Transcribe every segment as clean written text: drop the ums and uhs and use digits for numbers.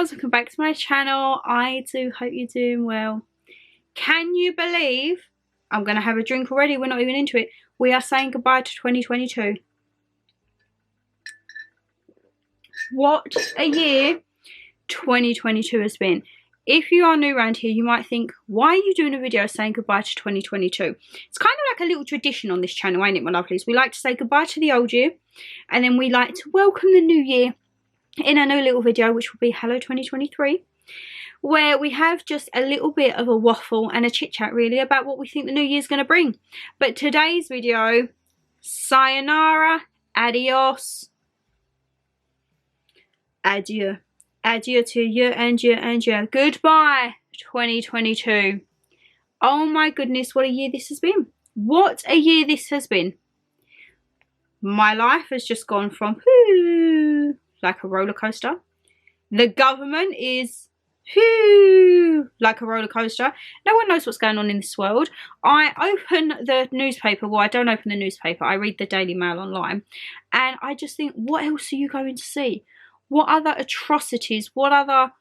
girls, welcome back to my channel. I do hope you're doing well. Can you believe, I'm going to have a drink already, we're not even into it, we are saying goodbye to 2022. What a year 2022 has been. If you are new around here, you might think, why are you doing a video saying goodbye to 2022? It's kind of like a little tradition on this channel, ain't it, my lovelies? We like to say goodbye to the old year, and then we like to welcome the new year in a new little video, which will be Hello 2023, where we have just a little bit of a waffle and a chit chat really about what we think the new year's going to bring. But today's video, sayonara, adios, adieu. Adieu to you and you and you. Goodbye 2022. Oh my goodness, what a year this has been. What a year this has been. My life has just gone from like a roller coaster. The government is like a roller coaster. No one knows what's going on in this world. I open the newspaper. Well, I don't open the newspaper. I read the Daily Mail online. And I just think, what else are you going to see? What other atrocities, what other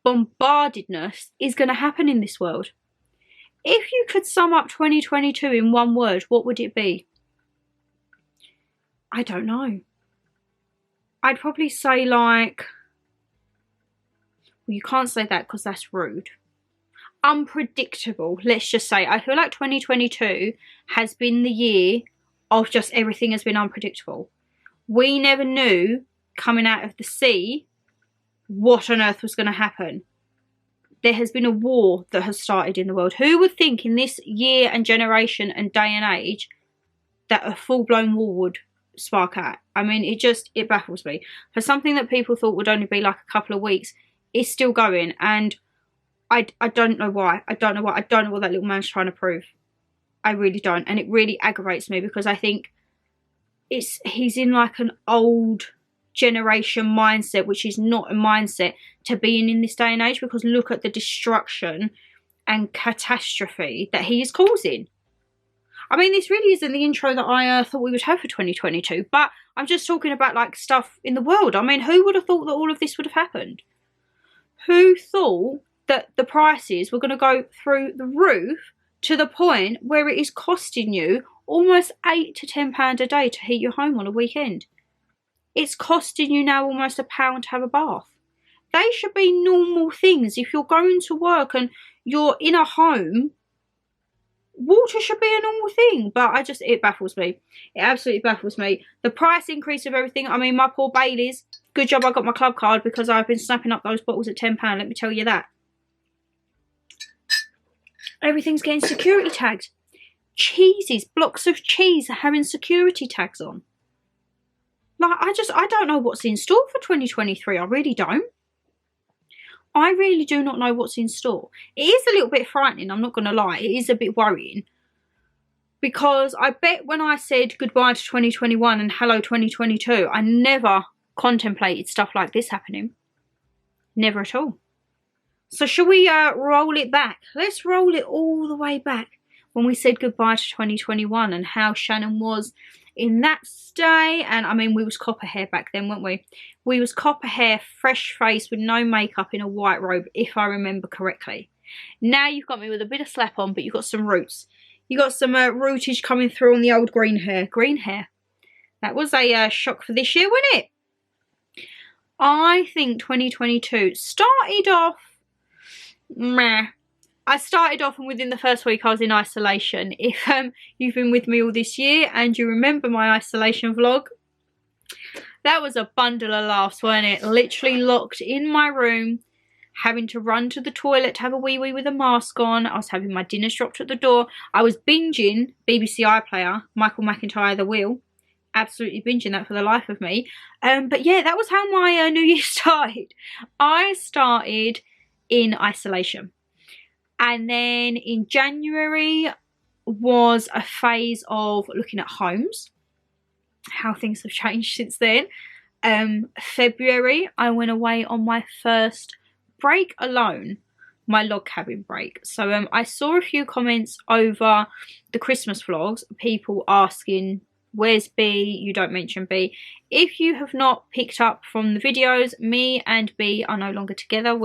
bombardedness is going to happen in this world? If you could sum up 2022 in one word, what would it be? I don't know. I'd probably say like, well, you can't say that because that's rude. Unpredictable, let's just say. I feel like 2022 has been the year of just everything has been unpredictable. We never knew coming out of the sea what on earth was going to happen. There has been a war that has started in the world. Who would think in this year and generation and day and age that a full-blown war would spark out? I mean, it baffles me. For something that people thought would only be like a couple of weeks, it's still going, and I don't know why. I don't know what that little man's trying to prove. I really don't, and it really aggravates me because I think he's in like an old generation mindset, which is not a mindset to be in this day and age, because look at the destruction and catastrophe that he is causing. I mean, this really isn't the intro that I thought we would have for 2022, but I'm just talking about like stuff in the world. I mean, who would have thought that all of this would have happened? Who thought that the prices were going to go through the roof to the point where it is costing you almost £8 to £10 a day to heat your home on a weekend? It's costing you now almost £1 to have a bath. They should be normal things. If you're going to work and you're in a home, water should be a normal thing. But it baffles me. It absolutely baffles me. The price increase of everything. I mean, my poor Baileys. Good job I got my club card because I've been snapping up those bottles at £10, let me tell you that. Everything's getting security tagged. Cheeses, blocks of cheese are having security tags on. Like, I don't know what's in store for 2023. I really don't. I really do not know what's in store. It is a little bit frightening, I'm not going to lie. It is a bit worrying. Because I bet when I said goodbye to 2021 and hello 2022, I never contemplated stuff like this happening. Never at all. So shall we roll it back? Let's roll it all the way back when we said goodbye to 2021 and how Shannon was in that day. And I mean, we was copper hair back then, weren't we? We was copper hair, fresh face with no makeup in a white robe, if I remember correctly. Now you've got me with a bit of slap on, but you've got some roots. You got some rootage coming through on the old green hair. Green hair. That was a shock for this year, wasn't it? I think 2022 started off meh. I started off and within the first week I was in isolation. If you've been with me all this year and you remember my isolation vlog, that was a bundle of laughs, wasn't it? Literally locked in my room, having to run to the toilet to have a wee-wee with a mask on. I was having my dinners dropped at the door. I was binging BBC iPlayer, Michael McIntyre, The Wheel. Absolutely binging that for the life of me. But yeah, that was how my New Year started. I started in isolation. And then in January was a phase of looking at homes, how things have changed since then. February, I went away on my first break alone, my log cabin break. So I saw a few comments over the Christmas vlogs, people asking Where's B? You don't mention B. If you have not picked up from the videos, me and B are no longer together.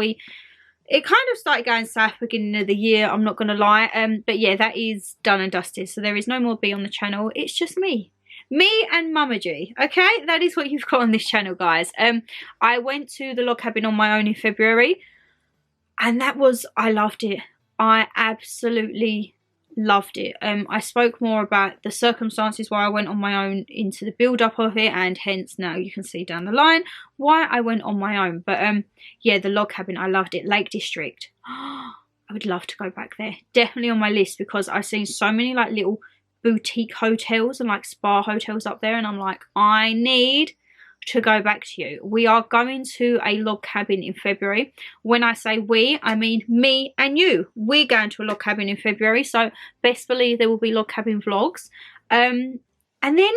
It kind of started going south beginning of the year, I'm not going to lie. But yeah, that is done and dusted. So there is no more B on the channel. It's just me. Me and Mama G, okay? That is what you've got on this channel, guys. I went to the log cabin on my own in February. And I loved it. I absolutely loved it. I spoke more about the circumstances why I went on my own into the build-up of it. And hence, now you can see down the line why I went on my own. But yeah, the log cabin, I loved it. Lake District. I would love to go back there. Definitely on my list because I've seen so many like little boutique hotels and like spa hotels up there, and I'm like, I need to go back to you. We are going to a log cabin in February. When I say we, I mean me and you. We're going to a log cabin in February, so best believe there will be log cabin vlogs. And then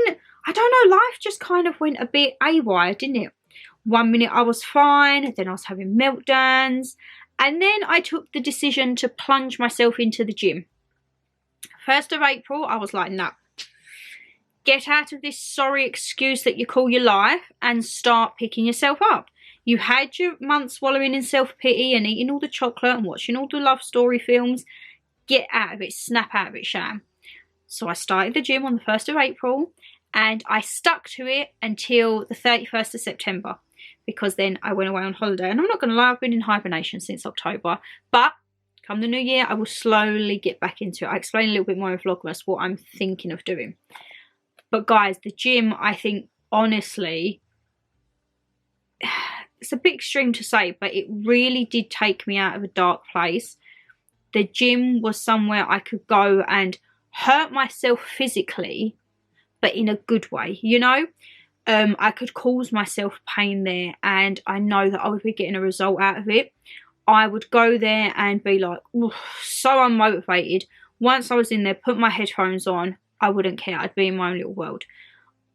I don't know, life just kind of went a bit AWOL, didn't it? One minute I was fine, then I was having meltdowns, and then I took the decision to plunge myself into the gym. 1st of April, I was like, no. Get out of this sorry excuse that you call your life and start picking yourself up. You had your months wallowing in self-pity and eating all the chocolate and watching all the love story films. Get out of it. Snap out of it, Sham. So I started the gym on the 1st of April and I stuck to it until the 31st of September because then I went away on holiday. And I'm not going to lie, I've been in hibernation since October. But come the new year, I will slowly get back into it. I explain a little bit more in vlogmas what I'm thinking of doing. But guys, the gym, I think, honestly, it's a bit extreme to say, but it really did take me out of a dark place. The gym was somewhere I could go and hurt myself physically, but in a good way, you know? I could cause myself pain there, and I know that I would be getting a result out of it. I would go there and be like, so unmotivated. Once I was in there, put my headphones on, I wouldn't care. I'd be in my own little world.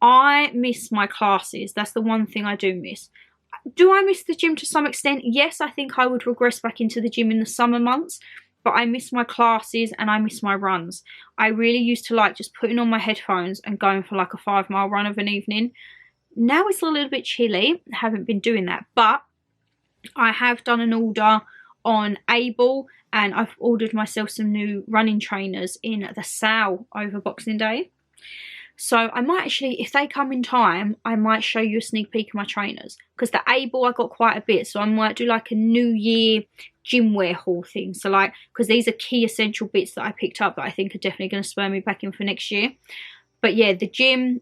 I miss my classes. That's the one thing I do miss. Do I miss the gym to some extent? Yes, I think I would regress back into the gym in the summer months. But I miss my classes and I miss my runs. I really used to like just putting on my headphones and going for like a 5-mile run of an evening. Now it's a little bit chilly. I haven't been doing that. But I have done an order on Able, and I've ordered myself some new running trainers in the sale over Boxing Day. So I might actually, if they come in time, I might show you a sneak peek of my trainers. Because the Able, I got quite a bit. So I might do like a New Year gym wear haul thing. So like, because these are key essential bits that I picked up that I think are definitely going to spur me back in for next year. But yeah, the gym,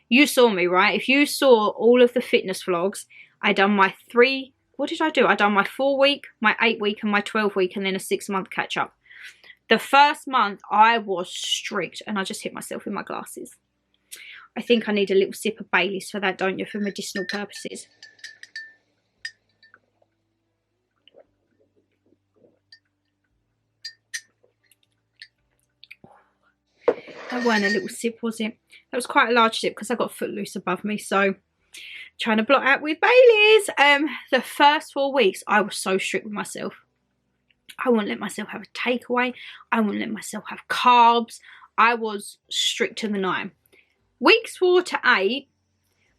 you saw me, right? If you saw all of the fitness vlogs, I done my what did I do? I done my 4-week, my 8-week and my 12-week, and then a 6-month catch up. The first month I was strict and I just hit myself in my glasses. I think I need a little sip of Baileys for that, don't you, for medicinal purposes. That weren't a little sip, was it? That was quite a large sip because I got Footloose above me, so trying to blot out with Baileys. The first 4 weeks I was so strict with myself. I wouldn't let myself have a takeaway. I wouldn't let myself have carbs. I was strict to the 9. Weeks 4 to 8,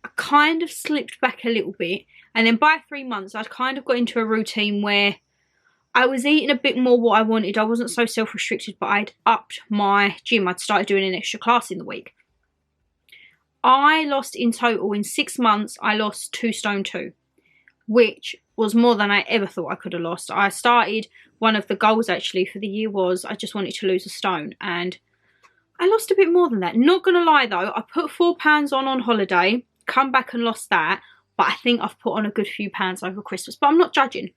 I kind of slipped back a little bit. And then by 3 months, I'd kind of got into a routine where I was eating a bit more what I wanted. I wasn't so self-restricted, but I'd upped my gym. I'd started doing an extra class in the week. I lost in total, in 6 months, I lost 2 stone 2, which was more than I ever thought I could have lost. I started, one of the goals actually for the year was I just wanted to lose a stone, and I lost a bit more than that. Not going to lie though, I put 4 pounds on holiday, come back and lost that, but I think I've put on a good few pounds over Christmas. But I'm not judging.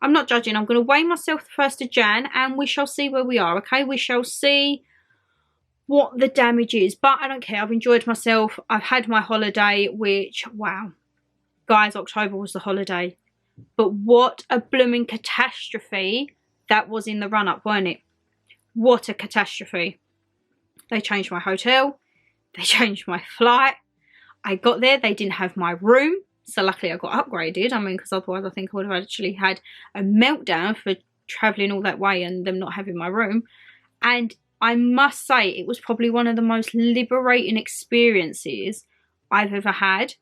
I'm not judging. I'm going to weigh myself the 1st of Jan and we shall see where we are, okay? We shall see what the damage is, but I don't care. I've enjoyed myself. I've had my holiday, which, wow, guys, October was the holiday, but what a blooming catastrophe that was in the run-up, weren't it? What a catastrophe. They changed my hotel, they changed my flight. I got there, they didn't have my room, so luckily I got upgraded. I mean, because otherwise I think I would have actually had a meltdown for travelling all that way and them not having my room. And I must say it was probably one of the most liberating experiences I've ever had.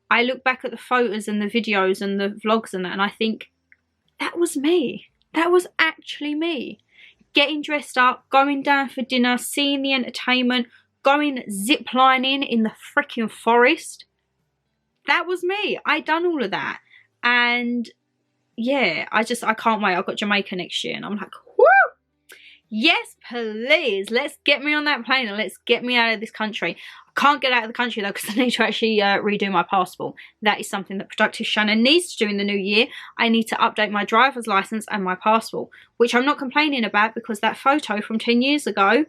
I look back at the photos and the videos and the vlogs and that, and I think, that was me. That was actually me. Getting dressed up, going down for dinner, seeing the entertainment, going ziplining in the freaking forest. That was me. I done all of that. And yeah, I can't wait. I've got Jamaica next year and I'm like, whoo! Yes, please. Let's get me on that plane and let's get me out of this country. I can't get out of the country though because I need to actually redo my passport. That is something that Productive Shannon needs to do in the new year. I need to update my driver's license and my passport, which I'm not complaining about because that photo from 10 years ago,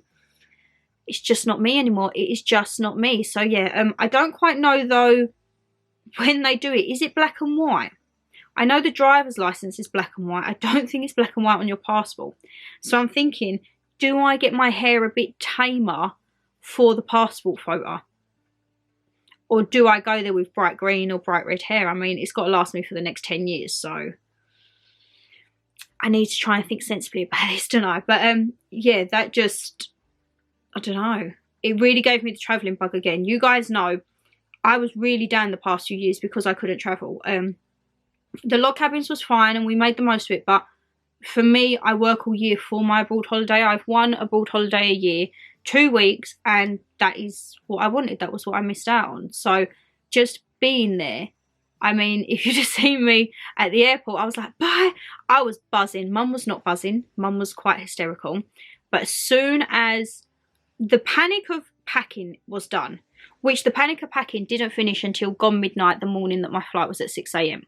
it's just not me anymore. It is just not me. So yeah, I don't quite know though when they do it. Is it black and white? I know the driver's license is black and white. I don't think it's black and white on your passport. So I'm thinking, do I get my hair a bit tamer for the passport photo? Or do I go there with bright green or bright red hair? I mean, it's got to last me for the next 10 years. So I need to try and think sensibly about this, don't I? But yeah, that just, I don't know. It really gave me the travelling bug again. You guys know I was really down the past few years because I couldn't travel. The log cabins was fine and we made the most of it, but for me, I work all year for my abroad holiday. I've one abroad holiday a year, 2 weeks, and that is what I wanted. That was what I missed out on. So just being there, I mean, if you'd have seen me at the airport, I was like, bye. I was buzzing. Mum was not buzzing. Mum was quite hysterical. But as soon as the panic of packing was done, which the panic of packing didn't finish until gone midnight the morning that my flight was at 6 AM.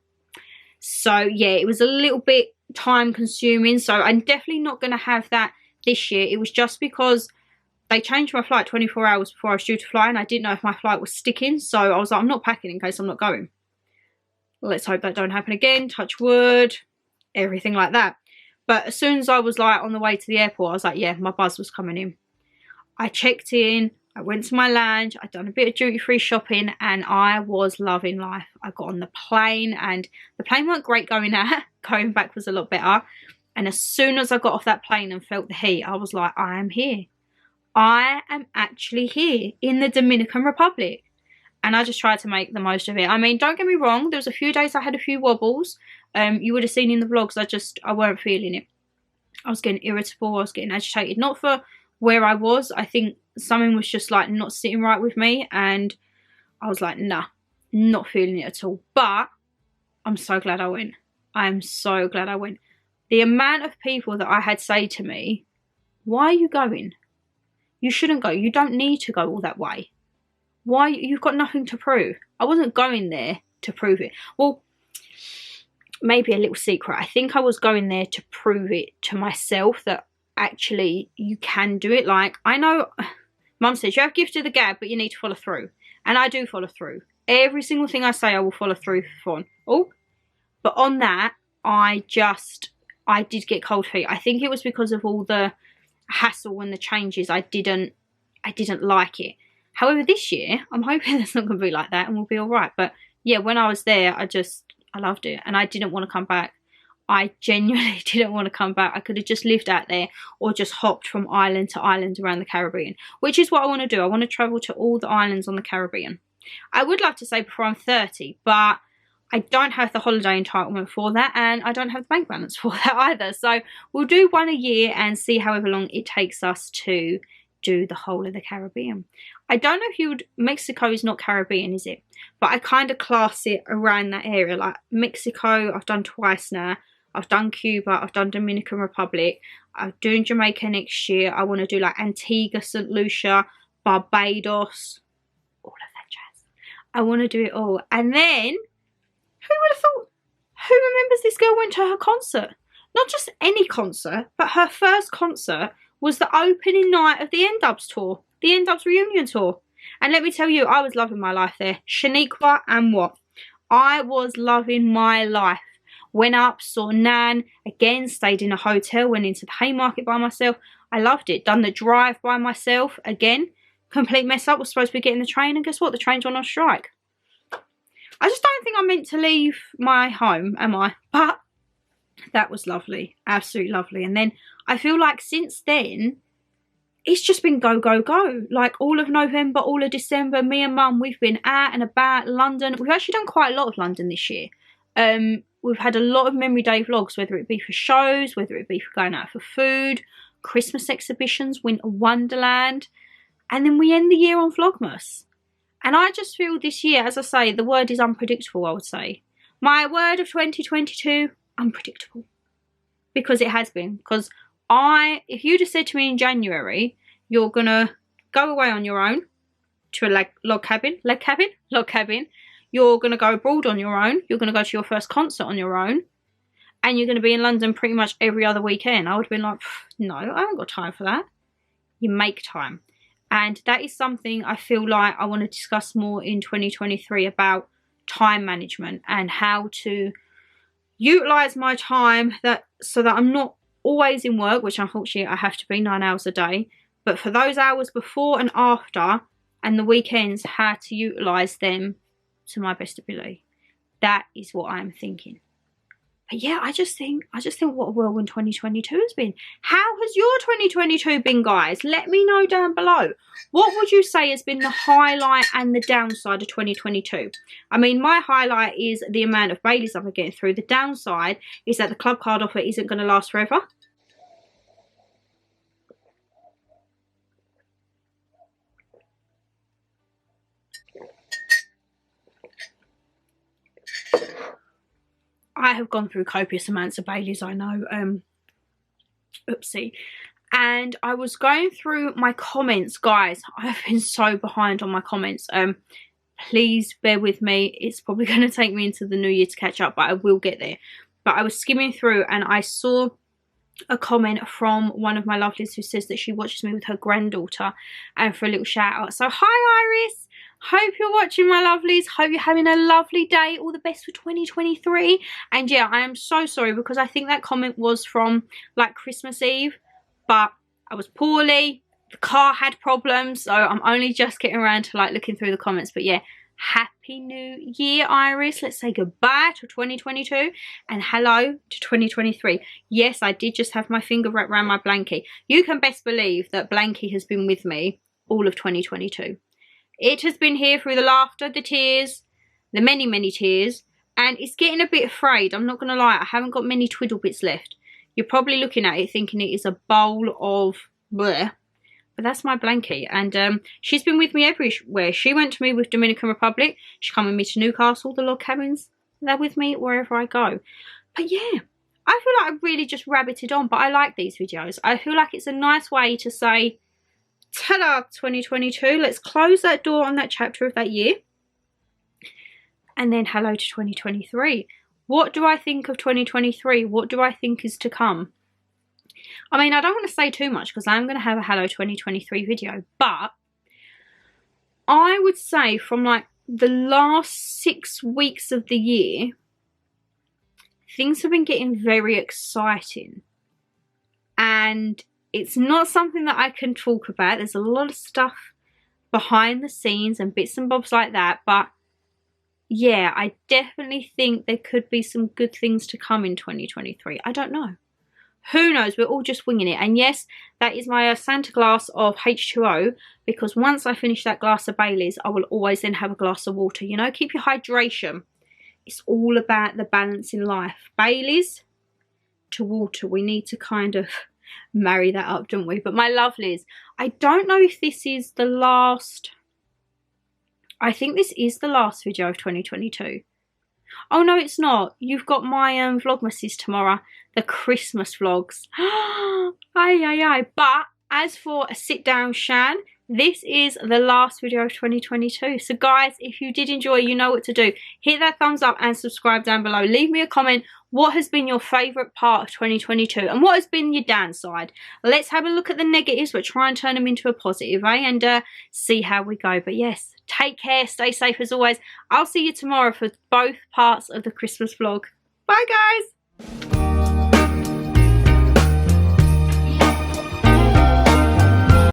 So yeah, it was a little bit time consuming. So I'm definitely not going to have that this year. It was just because they changed my flight 24 hours before I was due to fly and I didn't know if my flight was sticking. So I was like, I'm not packing in case I'm not going. Let's hope that don't happen again. Touch wood, everything like that. But as soon as I was like on the way to the airport, I was like, yeah, my buzz was coming in. I checked in. I went to my lounge, I'd done a bit of duty-free shopping and I was loving life. I got on the plane and the plane weren't great going out. Going back was a lot better. And as soon as I got off that plane and felt the heat, I was like, I am here. I am actually here in the Dominican Republic. And I just tried to make the most of it. I mean, don't get me wrong, there was a few days I had a few wobbles. You would have seen in the vlogs, I weren't feeling it. I was getting irritable, I was getting agitated. Not for where I was, I think something was just like not sitting right with me and I was like, nah, not feeling it at all. But I'm so glad I went. I'm so glad I went. The amount of people that I had say to me, why are you going? You shouldn't go. You don't need to go all that way. Why? You've got nothing to prove. I wasn't going there to prove it. Well, maybe a little secret. I think I was going there to prove it to myself that actually you can do it. Like, I know Mum says you have gift of the gab, but you need to follow through. And I do follow through. Every single thing I say I will follow through on. Oh, but on that, I did get cold feet. I think it was because of all the hassle and the changes. I didn't like it. However, this year, I'm hoping it's not going to be like that and we'll be all right. But yeah, when I was there, I loved it. And I didn't want to come back. I genuinely didn't want to come back. I could have just lived out there or just hopped from island to island around the Caribbean, which is what I want to do. I want to travel to all the islands on the Caribbean. I would love to say before I'm 30, but I don't have the holiday entitlement for that and I don't have the bank balance for that either. So we'll do one a year and see however long it takes us to do the whole of the Caribbean. I don't know if Mexico is not Caribbean, is it? But I kind of class it around that area. Like Mexico, I've done twice now. I've done Cuba, I've done Dominican Republic, I'm doing Jamaica next year. I want to do like Antigua, St. Lucia, Barbados, all of that jazz. I want to do it all. And then, who would have thought? Who remembers this girl went to her concert? Not just any concert, but her first concert was the opening night of the N-Dubs tour, the N-Dubs reunion tour. And let me tell you, I was loving my life there. Shaniqua and what? I was loving my life. Went up, saw Nan, again, stayed in a hotel, went into the Haymarket by myself. I loved it. Done the drive by myself, again. Complete mess up, was supposed to be getting the train, and guess what? The train's on strike. I just don't think I'm meant to leave my home, am I? But that was lovely. Absolutely lovely. And then I feel like since then, it's just been go, go, go. Like all of November, all of December, me and Mum, we've been out and about London. We've actually done quite a lot of London this year. We've had a lot of memory day vlogs, whether it be for shows, whether it be for going out for food, Christmas exhibitions, Winter Wonderland, and then we end the year on Vlogmas. And I just feel this year, as I say, the word is unpredictable, I would say. My word of 2022, unpredictable. Because it has been. Because if you'd have said to me in January, you're going to go away on your own to a log cabin. You're going to go abroad on your own. You're going to go to your first concert on your own. And you're going to be in London pretty much every other weekend. I would have been like, no, I haven't got time for that. You make time. And that is something I feel like I want to discuss more in 2023 about time management and how to utilise my time so that I'm not always in work, which unfortunately I have to be 9 hours a day. But for those hours before and after and the weekends, how to utilise them to my best ability. That is what I'm thinking. But yeah, I just think what a whirlwind 2022 has been. How has your 2022 been, guys? Let me know down below. What would you say has been the highlight and the downside of 2022? I mean, my highlight is the amount of Baileys I've been getting through. The downside is that the club card offer isn't going to last forever. I have gone through copious amounts of Baileys, I know. Oopsie. And I was going through my comments, guys. I've been so behind on my comments. Please bear with me. It's probably going to take me into the new year to catch up, but I will get there. But I was skimming through and I saw a comment from one of my lovelies who says that she watches me with her granddaughter, and for a little shout out. So hi Iris. Hope you're watching, my lovelies. Hope you're having a lovely day. All the best for 2023. And yeah, I am so sorry because I think that comment was from like Christmas Eve, but I was poorly. The car had problems, so I'm only just getting around to like looking through the comments. But yeah, happy new year, Iris. Let's say goodbye to 2022 and hello to 2023. Yes, I did just have my finger wrapped around my blankie. You can best believe that blankie has been with me all of 2022. It has been here through the laughter, the tears, the many, many tears, and it's getting a bit frayed. I'm not going to lie, I haven't got many twiddle bits left. You're probably looking at it thinking it is a bowl of bleh, but that's my blankie. And she's been with me everywhere. She went to me with Dominican Republic. She come with me to Newcastle, the log cabins. They're with me wherever I go. But yeah, I feel like I really just rabbited on, but I like these videos. I feel like it's a nice way to say, ta-da, 2022. Let's close that door on that chapter of that year. And then hello to 2023. What do I think of 2023? What do I think is to come? I mean, I don't want to say too much because I'm going to have a hello 2023 video. But I would say from like the last 6 weeks of the year, things have been getting very exciting. And it's not something that I can talk about. There's a lot of stuff behind the scenes and bits and bobs like that. But yeah, I definitely think there could be some good things to come in 2023. I don't know. Who knows? We're all just winging it. And yes, that is my Santa glass of H2O. Because once I finish that glass of Baileys, I will always then have a glass of water. You know, keep your hydration. It's all about the balance in life. Baileys to water. We need to kind of marry that up, don't we? But my lovelies, I don't know if this is the last. I think this is the last video of 2022. Oh no, it's not. You've got my vlogmases tomorrow, the Christmas vlogs. Aye, aye, aye. But as for a sit down Shan, this is the last video of 2022. So guys, if you did enjoy, you know what to do. Hit that thumbs up and subscribe down below. Leave me a comment. What has been your favourite part of 2022? And what has been your downside? Let's have a look at the negatives, but try and turn them into a positive, eh? And see how we go. But yes, take care. Stay safe as always. I'll see you tomorrow for both parts of the Christmas vlog. Bye, guys.